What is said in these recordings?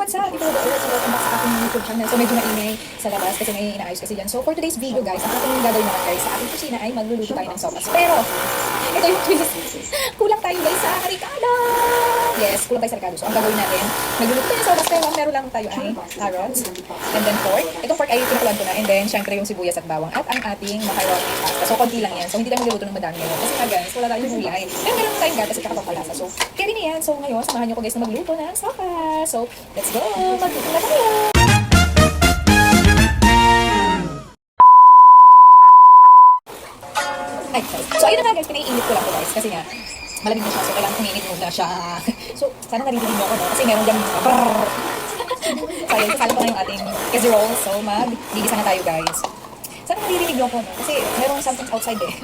what's up? Ito, welcome back sa aking YouTube channel. So, medyo maingay sa labas kasi may inaayos kasi yan. So, for today's video, guys, ang ating gagawin naman, guys, sa ating kusina ay magluluto tayo ng sopas. Pero, ito yung twist. Kulang tayo, guys, sa ricado! Yes, kulang tayo sa ricado. So, ang gagawin natin, magluluto tayo ng sopas, pero meron lang tayo ay carrots, and then pork. Itong pork ay pinakuluan ko na, and then, syempre, yung sibuyas at bawang, at ang ating macaroni pasta. So, konti lang yan. So, hindi tayo magluluto ng madami ngayon. Kasi nga, guys, wala tayong gulay. And meron tayong gatas at kakapalasa. So, carry na yan. So, ngayon, samahan nyo ko, guys, na magluto ng sopas. So, let's go! Magluto na tayo! Ay, sorry. So, ayun na nga, guys, pinaiinit ko lang ko, guys. Kasi nga, malamig na siya. So, kailangan kuminit muna siya. So, sana naririnig mo ako, no? Kasi meron dyan. So, ayun, kasala ko na yung ating casserole. So, mag-gigisa na tayo, guys. Sana naririnig niyo ako, no? Kasi merong something outside eh.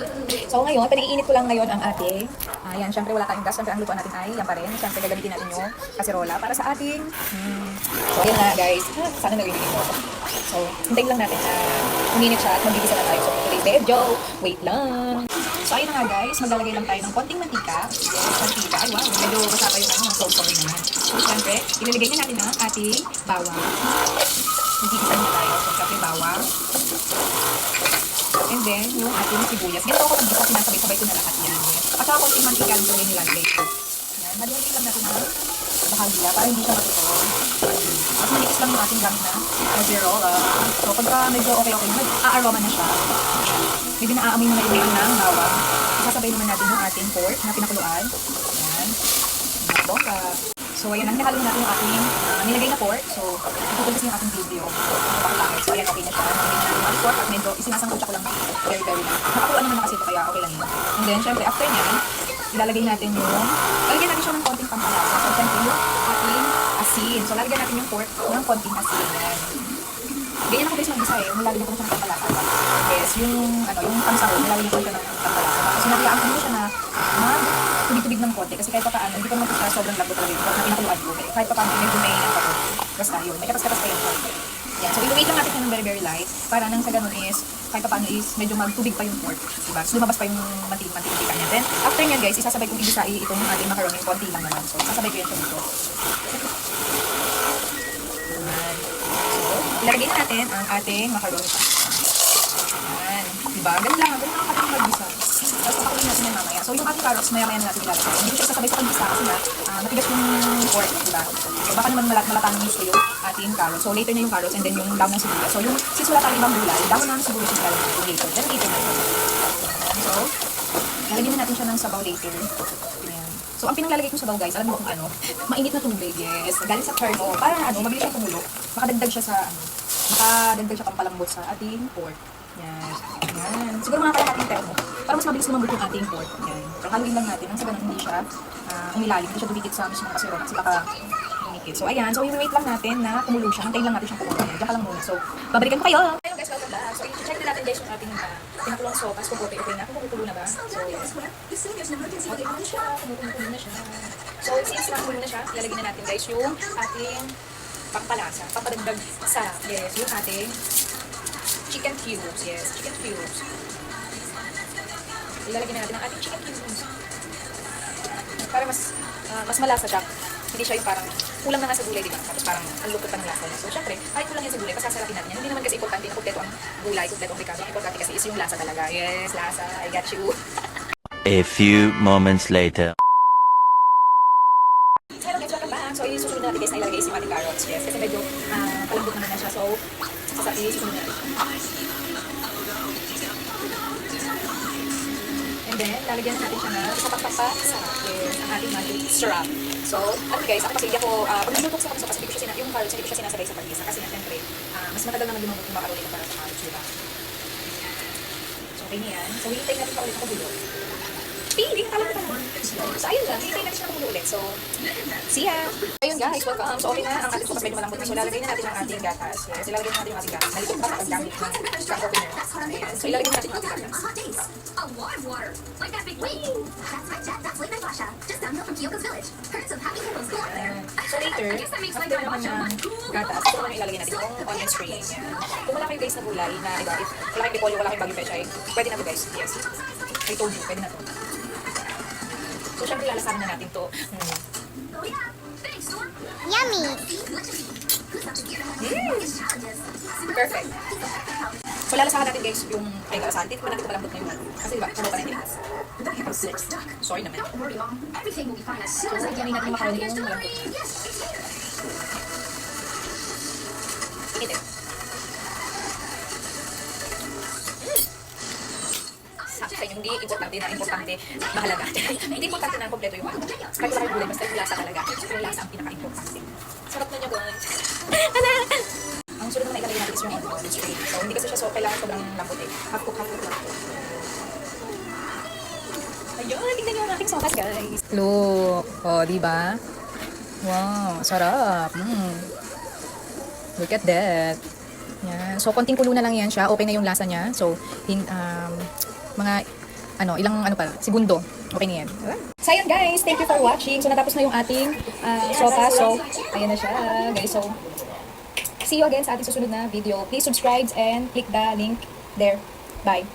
So ngayon, pinaiinit ko lang ngayon ang ating, ayan, syempre wala tayong gas, syempre ang lutuan natin ay yan pa rin. Syempre gagamitin natin yung kaserola para sa ating, so ayun na guys, sana naririnig niyo ako. So, hintayin lang natin na uminit siya at magigisa na tayo. So, today's video, wait lang. So ayun na nga guys, maglalagay lang tayo ng konting mantika. Mantika, ay wow, medyo basa pa yung ano, ng sorry naman. So syempre, ilalagay na natin ang ating bawang. Magigisa na tayo. So, syempre bawang. And then, yung ating sibuyas. Ganito ako pag-gisa, sinasabay-sabay ko na lahat yan. At saka konting mantika lang yung nilalagay ko. Yan, halihan lang natin ang bahagya para hindi siya matutol. At malikis lang yung ating gamit na casserole. So, pagka medyo okay-okay na, aaroma na siya. Medyo naaamoy naman yung ng bawang. Isasabay naman natin yung ating pork na pinakuluan. Yan. Bongga. So, ayan, hinahalo natin yung ating nilagay na pork. So, itutuloy kasi yung ating video. So, ayan, okay na siya. Nilagay na natin yung pork at medyo isinasangkot ko lang very, very lang. Nakakuluan naman na kasi ito, kaya okay lang yun. And then, syempre, after niyan, ilalagay natin yung, lalagyan natin siya ng konting pampalasa. So, syempre, yung ating asin. So, lalagyan natin yung pork ng konting asin. Yan. Ganyan ako guys mag-isa eh. Nilalagyan ko na siya ng pampalasa. Yes, yung pansahog, nilalagyan ko siya ng pampalasa. Tapos, sinabiyaan ko siya na tubig-tubig ng konti kasi kahit pa paano, hindi ko naman siya sobrang labo talaga yung pork na pinakuluan ko. Kahit pa paano, medyo may ano pa to. Basta yun, may katas-katas pa yung pork. Yan, so i-wait lang natin siya ng very, very light para nang sa ganun is, kahit pa paano is, medyo magtubig pa yung pork. Diba? So lumabas pa yung mantika niya. Then, after nyan guys, isasabay kong ibisai itong ating macaroni, konti lang naman. So, sasabay ko yan siya dito. So, ilagay na natin ang ating macaroni pa. Yan. Diba? Ganun lang ang ating mag-bisa. Tapos papakuloy natin yan mamaya. So yung ating carrots, maya-maya na natin ilalagay. Hindi ko siya sasabay sa pag-isa kasi nga, matigas yung pork, diba? So baka naman malatanong gusto yung ating carrots. So later na yung carrots and then yung dahon ng sibuyas. So yung, since wala tayong ibang gulay, dahon ng sibuyas yung ilalagay natin later. Then later na yun. So, lalagyan na natin siya ng sabaw later. Ayan. So ang pinanglalagay kong sabaw guys, alam mo kung ano? Mainit na tubig, yes. Galing sa thermo, para ano, mabilis siyang tumulo. Makadagdag siya sa, makadagdag siya pampalambot sa ating pork. Yan. Yan. Siguro mga kalahating thermo. Para mas mabilis lumambot yung ating pork. Yan. So, haluin lang natin. Nang sa ganun, hindi siya umilalim. Hindi siya dumikit sa mismong kasero. Kasi baka dumikit. So, ayan. So, i-wait lang natin na kumulo siya. Hantayin lang natin siyang kumulo. Diyan ka lang muna. So, babalikan ko kayo. Hello guys, welcome back. So, i-check na natin guys yung ating pinakulong sopas. Kung okay na. Kung kumukulo na ba. So, yes. Okay na siya. Kumukulo na siya. So, since nakumulo na siya, ilalagay na natin guys yung ating pampalasa. Papadagdag sa, yes, yung ating chicken cubes, yes, chicken cubes. Ilalagay na natin ang ating chicken cubes. Para mas malasa siya. Hindi siya yung parang kulang na nga sa gulay, diba? Tapos parang ang lukot pa ng lasa niya. So, syempre, kahit kulang yan sa gulay, pasasarapin natin yan. Hindi naman kasi importante na kompleto ang gulay, kompleto ang ricado. Ang importante kasi is yung lasa talaga. Yes, lasa. I got you. A few moments later. Hello guys, welcome back. So, isusunod natin guys na ilalagay is yung ating carrots. Yes, kasi medyo palambot naman na siya. So, isusunod natin. And then, lalagyan natin siya na kapapapa sa ang ating magic syrup. So, ano guys, ako kasi hindi ako, pag nagluto sa kapso, hindi ko siya yung carrots, hindi ko siya sinasabay sa pag-isa. Kasi na, syempre, mas matagal naman lumabot yung macaroni para sa carrots, diba? So, okay na yan. So, hintay natin pa ulit ako dito. Hindi ka lang naman. So, ayun lang. Hintay natin siya kumulo ulit. So, see ya! Ayun guys, welcome. So, okay na. Ang ating sopas medyo malambot na. So, lalagay na natin ang ating gatas. Yes, ilalagay na natin yung ating gatas. Nalitok pa sa paggamit ng cup opener. Ayan. So, ilalagay na natin yung ating gatas. So, later, after naman ng gatas, ito naman ilalagay natin yung onion string. Kung wala kayo guys na gulay na iba, if wala kayong repolyo, wala kayong bagyo pechay, pwede na to guys. Yes. I told you, pwede na to. So, syempre, lalasahan na natin to. Yummy! Perfect. So, lalasahan natin guys yung ay kalasahan. Tingnan natin kung malambot na yung kasi diba, puro pa natin lakas. Sorry naman. So, tingnan natin yung macaroni yung malambot. Itin. Sabi sa inyo, hindi importante na importante, mahalaga. Hindi importante na kompleto yung ano. Kahit wala kayong gulay, basta yung lasa talaga. Yung lasa ang pinaka-importante. Sarap na niya guys. Ang sunod na ilalagay natin is yung onion straight. So, hindi kasi siya kailangan sobrang lambot eh. Half-cook lang po. Ayun, tingnan niyo ang aking sopas guys. Look. O, diba? Wow, sarap. Look at that. Yan. So, konting kulo na lang yan siya. Okay na yung lasa niya. So, mga, ilang, segundo. Okay na yan. So, ayan guys. Thank you for watching. So, natapos na yung ating sopa. So, ayan na siya guys. So, see you again sa ating susunod na video. Please subscribe and click the link there. Bye.